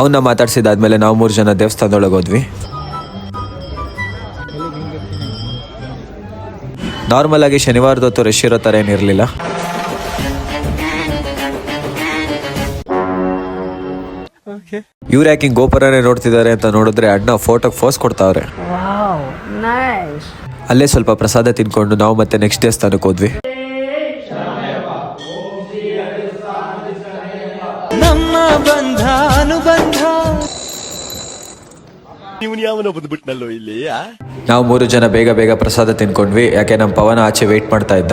ಅವನ್ನ ಮಾತಾಡ್ಸಿದಾದ್ಮೇಲೆ ನಾವು 3 ಜನ ದೇವಸ್ಥಾನದೊಳಗೆ ಹೋದ್ವಿ. ನಾರ್ಮಲ್ ಆಗಿ ಶನಿವಾರದ ಹೊತ್ತು ರಶ್ ಇರೋ ಥರ ಏನಿರಲಿಲ್ಲ. ಇವ್ರು ಯಾಕೆ ಗೋಪುರನೇ ನೋಡ್ತಿದ್ದಾರೆ ಅಂತ ನೋಡಿದ್ರೆ ಅಣ್ಣ ಫೋಟೋಗೆ ಫೋಸ್ ಕೊಡ್ತಾವ್ರೆ. ಅಲ್ಲೇ ಸ್ವಲ್ಪ ಪ್ರಸಾದ ತಿನ್ಕೊಂಡು ನಾವು ಮತ್ತೆ ನೆಕ್ಸ್ಟ್ ದೇವಸ್ಥಾನಕ್ಕೆ ಹೋದ್ವಿ. ನಮ್ಮ ಬಂಧ ಅನುಬಂಧ ನಾವು 3 ಜನ ಬೇಗ ಬೇಗ ಪ್ರಸಾದ ತಿನ್ಕೊಂಡ್ವಿ. ಯಾಕೆ ನಮ್ಮ ಪವನ ಆಚೆ ವೇಟ್ ಮಾಡ್ತಾ ಇದ್ದ.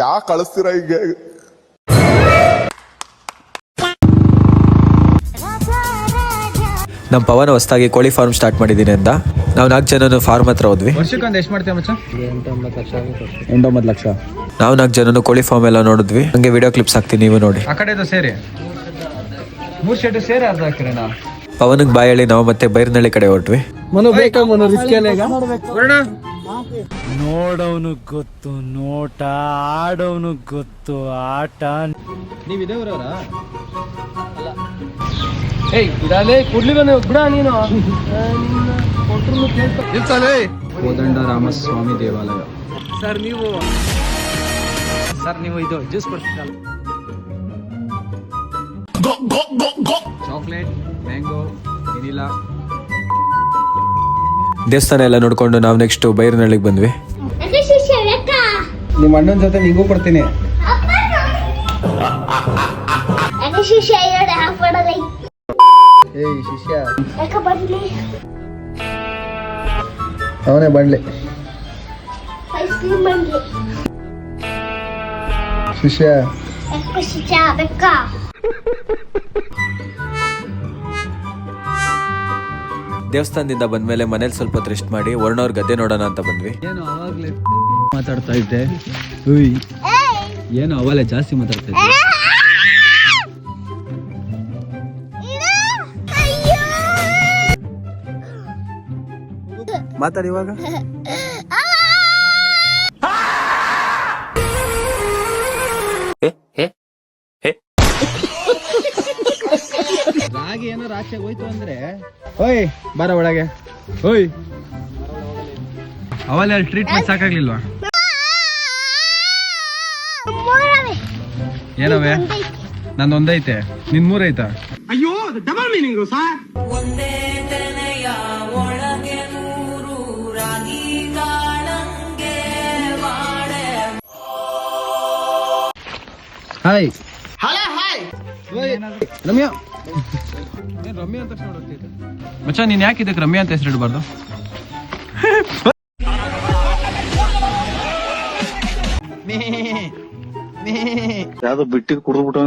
ಯಾಕೆ ಕಳಿಸ್ತೀರ ಈಗ? ನಮ್ಮ ಪವನ ಹೊಸದಾಗಿ ಕೋಳಿ ಫಾರ್ಮ್ ಸ್ಟಾರ್ಟ್ ಮಾಡಿದ್ದೀನಿ ಅಂತ ನಾವು 4 ಜನನು ಫಾರ್ಮ್ ಹತ್ರ ಹೋದ್ವಿ. ವರ್ಷಕ್ಕೊಂದು ಎಷ್ಟು ಮಾಡ್ತೀವಿ ಮಚ್ಚ? 8-9 ಲಕ್ಷ. ನಾವು 4 ಜನನು ಕೋಳಿ ಫಾರ್ಮ್ ಎಲ್ಲ ನೋಡಿದ್ವಿ. ಹಂಗೆ ವಿಡಿಯೋ ಕ್ಲಿಪ್ಸ್ ಹಾಕ್ತೀನಿ, ನೀವು ನೋಡಿ. ಆ ಕಡೆದು ಸೇರಿ 3 ಶೆಡ್ ಸೇರಿ ಅರ್ಧ ಹಾಕಿರೇನಾ? ಪವನಿಗೆ ಬಾಯ್ ಹೇಳಿ ನಾವು ಮತ್ತೆ ಬೈರ್ನಳ್ಳಿ ಕಡೆ ಹೊರಟ್ವಿ. ನೋಡವನು ಗೊತ್ತು ನೋಟ, ಆಡವನು ಗೊತ್ತು ಆಟ. ನೀವು ಇದೇವ್ರವರ? ಏಯ್ ಇದಾಲೇ ಕೊಡ್ಲಿಲ್ಲ ನೀವು ಬಿಡ ನೀನು. ಕೋದಂಡ ರಾಮಸ್ವಾಮಿ ದೇವಾಲಯ. ಸರ್ ನೀವು ಇದು ಜ್ಯೂಸ್ ಕೊಡ್ತೀರಲ್ಲ, ಚಾಕ್ಲೇಟ್, ಮ್ಯಾಂಗೋ, ವೆನಿಲಾ. ದೇವಸ್ಥಾನ ಎಲ್ಲ ನೋಡ್ಕೊಂಡು ನಾವು ನೆಕ್ಸ್ಟ್ ಬೈರ್ನಳ್ಳಿಗೆ ಬಂದ್ವಿ. ನಿಮ್ಮ ಅಣ್ಣನ ಜೊತೆ ನಿಂಗೂ ಕೊಡ್ತೀನಿ. ಏಯ್ ಶಿಷ್ಯ ಅವನೇ ಬಂಡ್ಲಿ. ಶಿಷ್ಯ ದೇವಸ್ಥಾನದಿಂದ ಬಂದ್ಮೇಲೆ ಮನೇಲಿ ಸ್ವಲ್ಪ ಹೊತ್ತು ರೆಸ್ಟ್ ಮಾಡಿ ವರ್ಣವ್ರ ಗದ್ದೆ ನೋಡೋಣ ಅಂತ ಬಂದ್ವಿ. ಏನು ಅವಾಗ್ಲೇ ಮಾತಾಡ್ತಾ ಇದ್ದೆ? ಏನು ಅವಲೇ ಜಾಸ್ತಿ ಮಾತಾಡ್ತಾ ಇದ್ದೆ? ಮಾತಾಡಿ ಇವಾಗ. ರಾಗಿ ಏನೋ ಆಚೆಗೆ ಹೋಯ್ತು ಅಂದ್ರೆ ಓಯ್ ಬಾರ ಒಳಗೆ. ಓಯ್ ಅವಲ್ಲ ಟ್ರೀಟ್ಮೆಂಟ್ ಸಾಕಾಗ್ಲಿಲ್ವಾ? ಏನವೆ? ನಂದೊಂದೈತೆ, ನಿನ್ 3 ಐತಾ? ಅಯ್ಯೋ double meaning sir. Hi Ramya. Ramya ಅಂತ ಮಚ್ಚ, ನೀನ್ ಯಾಕೆ ಇದಕ್ಕೆ ರಮ್ಯಾ ಅಂತ ಹೆಸರಿಡಬಾರ್ದು? ಯಾವ್ದೋ ಬಿಟ್ಟಿಗೆ ಕುಡಿದ್ಬಿಟ್ಟು